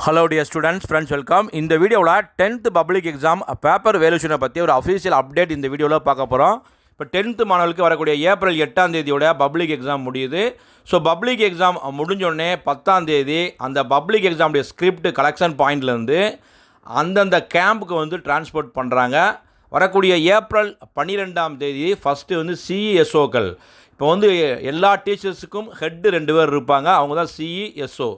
Hello dear students friends welcome. இந்த வீடியோவில் 10th public exam paper வேல்யூஷனை பற்றி ஒரு அஃபீஷியல் அப்டேட் இந்த வீடியோவில் பார்க்க போகிறோம். இப்போ 10th மாணவர்களுக்கு வரக்கூடிய ஏப்ரல் 8ஆம் தேதியோட பப்ளிக் எக்ஸாம் முடியுது. ஸோ பப்ளிக் எக்ஸாம் முடிஞ்சோடனே 10ஆம் தேதி அந்த பப்ளிக் எக்ஸாமுடைய ஸ்கிரிப்ட் கலெக்ஷன் பாயிண்ட்லேருந்து அந்தந்த கேம்புக்கு வந்து டிரான்ஸ்போர்ட் பண்ணுறாங்க. வரக்கூடிய ஏப்ரல் 12ஆம் தேதி ஃபஸ்ட்டு வந்து சிஇஎஸ்ஓக்கள். இப்போ வந்து எல்லா டீச்சர்ஸுக்கும் ஹெட்டு 2 பேர் இருப்பாங்க, அவங்க தான் சிஇஎஸ்ஓ.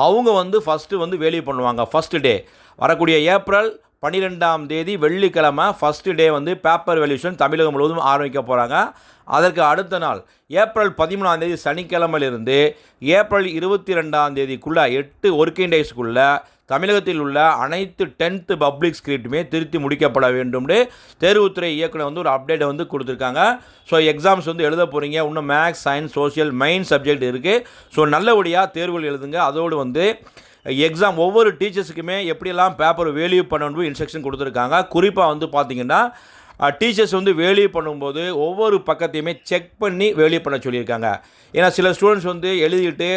அவங்க வந்து ஃபஸ்ட்டு வந்து வேல்யூ பண்ணுவாங்க. ஃபஸ்ட்டு டே வரக்கூடிய ஏப்ரல் 12ஆம் தேதி வெள்ளிக்கிழமை ஃபஸ்ட்டு டே வந்து பேப்பர் வேல்யூஷன் தமிழகம் முழுவதும் ஆரம்பிக்க போகிறாங்க. அதற்கு அடுத்த நாள் ஏப்ரல் 13ஆம் தேதி சனிக்கிழமையிலிருந்து ஏப்ரல் 22ஆம் தேதிக்குள்ளே 8 ஒர்க்கிங் டேஸ்க்குள்ளே தமிழகத்தில் உள்ள அனைத்து 10th பப்ளிக் ஸ்கிரிப்டுமே திருத்தி முடிக்கப்பட வேண்டும்னு தேர்வுத்துறை இயக்குனர் வந்து ஒரு அப்டேட்டை வந்து கொடுத்துருக்காங்க. ஸோ எக்ஸாம்ஸ் வந்து எழுத போகிறீங்க. இன்னும் maths, science, social main subject இருக்குது. ஸோ நல்லபடியாக தேர்வுகள் எழுதுங்க. அதோடு வந்து எக்ஸாம் ஒவ்வொரு டீச்சர்ஸுக்குமே எப்படியெல்லாம் பேப்பர் வேல்யூ பண்ணணும் இன்ஸ்ட்ரக்ஷன் கொடுத்துருக்காங்க. குறிப்பாக வந்து பார்த்திங்கன்னா டீச்சர்ஸ் வந்து வேல்யூ பண்ணும்போது ஒவ்வொரு பக்கத்தையுமே செக் பண்ணி வேல்யூ பண்ண சொல்லியிருக்காங்க. ஏன்னா சில ஸ்டூடெண்ட்ஸ் வந்து எழுதிட்டு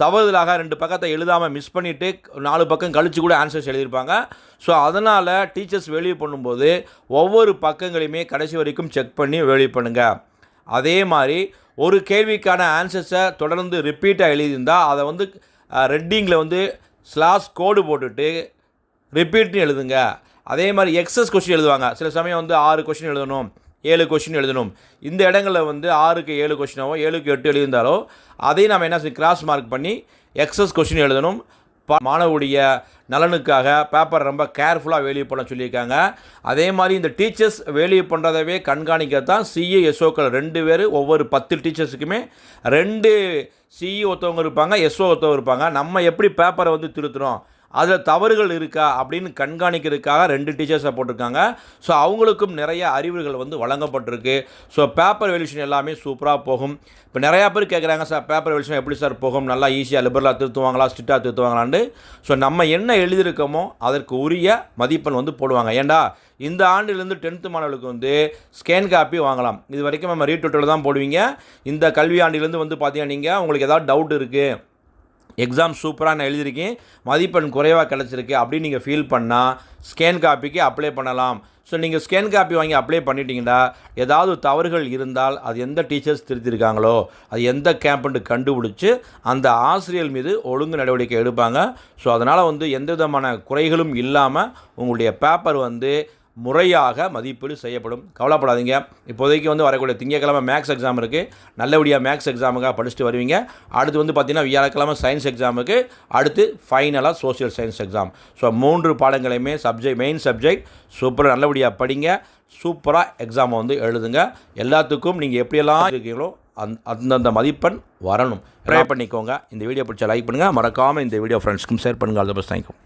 தவறுதலாக 2 பக்கத்தை எழுதாமல் மிஸ் பண்ணிவிட்டு 4 பக்கம் கழித்து கூட ஆன்சர்ஸ் எழுதியிருப்பாங்க. ஸோ அதனால் டீச்சர்ஸ் வேல்யூ பண்ணும்போது ஒவ்வொரு பக்கங்களையுமே கடைசி வரைக்கும் செக் பண்ணி வேல்யூ பண்ணுங்கள். அதே மாதிரி ஒரு கேள்விக்கான ஆன்சர்ஸை தொடர்ந்து ரிப்பீட்டாக எழுதியிருந்தால் அதை வந்து ரெட்டிங்கில் வந்து ஸ்லாஷ் கோடு போட்டுட்டு ரிப்பீட்னு எழுதுங்க. அதே மாதிரி எக்ஸஸ் கொஸ்டின் எழுதுவாங்க. சில சமயம் வந்து 6 கொஸ்டின் எழுதணும், 7 கொஸ்டின் எழுதணும். இந்த இடங்களில் வந்து 6க்கு 7 கொஸ்டினாவோ 7க்கு 8 எழுதியிருந்தாலோ அதையும் நம்ம என்ன கிராஸ் மார்க் பண்ணி எக்ஸஸ் கொஸ்டின் எழுதணும். மாணவருடைய நலனுக்காக பேப்பர் ரொம்ப கேர்ஃபுல்லாக வேல்யூ பண்ண சொல்லியிருக்காங்க. அதே மாதிரி இந்த டீச்சர்ஸ் வேல்யூ பண்ணுறதவே கண்காணிக்கத்தான் சிஇஎஸ்ஓக்கள் 2 பேர் ஒவ்வொரு 10 டீச்சர்ஸுக்குமே 2 சிஇ ஒருத்தவங்க இருப்பாங்க, எஸ்ஓ ஒருத்தவங்க இருப்பாங்க. நம்ம எப்படி பேப்பரை வந்து திருத்துறோம், அதில் தவறுகள் இருக்கா அப்படின்னு கண்காணிக்கிறதுக்காக 2 டீச்சர்ஸை போட்டிருக்காங்க. ஸோ அவங்களுக்கும் நிறைய அறிவுகள் வந்து வழங்கப்பட்டிருக்கு. ஸோ பேப்பர் வேல்யூஷன் எல்லாமே சூப்பராக போகும். இப்போ நிறையா பேர் கேட்குறாங்க, சார் பேப்பர் வேல்யூஷன் எப்படி சார் போகும், நல்லா ஈஸியாக லிபரலாக திருத்துவாங்களா, ஸ்ட்ரிக்டாக திருத்துவாங்களான்னு. ஸோ நம்ம என்ன எழுதியிருக்கோமோ அதற்கு உரிய மதிப்பெண் வந்து போடுவாங்க. ஏண்டா இந்த ஆண்டிலேருந்து 10th மாணவர்களுக்கு வந்து ஸ்கேன் காப்பி வாங்கலாம். இது வரைக்கும் நம்ம ரீட்விட்டில் தான் போடுவீங்க. இந்த கல்வி ஆண்டிலேருந்து வந்து பார்த்தீங்கன்னா நீங்கள் உங்களுக்கு ஏதாவது டவுட் இருக்குது, எக்ஸாம் சூப்பராக நான் எழுதியிருக்கேன், மதிப்பெண் குறைவாக கிடச்சிருக்கு அப்படின்னு நீங்கள் ஃபீல் பண்ணால் ஸ்கேன் காப்பிக்கு அப்ளை பண்ணலாம். ஸோ நீங்கள் ஸ்கேன் காப்பி வாங்கி அப்ளை பண்ணிட்டீங்கன்னா ஏதாவது தவறுகள் இருந்தால் அது எந்த டீச்சர்ஸ் திருத்திருக்காங்களோ அது எந்த கேம்ப்னு கண்டுபிடிச்சி அந்த ஆசிரியர் மீது ஒழுங்கு நடவடிக்கை எடுப்பாங்க. ஸோ அதனால் வந்து எந்த விதமான குறைகளும் இல்லாமல் உங்களுடைய பேப்பர் வந்து முறையாக மதிப்பீடு செய்யப்படும். கவலைப்படாதீங்க. இப்போதைக்கு வந்து வரக்கூடிய திங்கட்கிழமை மேக்ஸ் எக்ஸாம் இருக்குது. நல்லபடியாக மேக்ஸ் எக்ஸாமுக்காக படிச்சுட்டு வருவீங்க. அடுத்து வந்து பார்த்திங்கன்னா வியாழக்கிழமை சயின்ஸ் எக்ஸாமுக்கு, அடுத்து ஃபைனலாக சோஷியல் சயின்ஸ் எக்ஸாம். ஸோ 3 பாடங்களையுமே மெயின் சப்ஜெக்ட் சூப்பராக நல்லபடியாக படிங்க. சூப்பராக எக்ஸாமை வந்து எழுதுங்க. எல்லாத்துக்கும் நீங்கள் எப்படியெல்லாம் இருக்கீங்களோ அந்தந்த மதிப்பெண் வரணும். ட்ரை பண்ணிக்கோங்க. இந்த வீடியோ பிடிச்சா லைக் பண்ணுங்கள். மறக்காமல் இந்த வீடியோ ஃப்ரெண்ட்ஸ்க்கும் ஷேர் பண்ணுங்கள். All the best. தேங்க்யூ.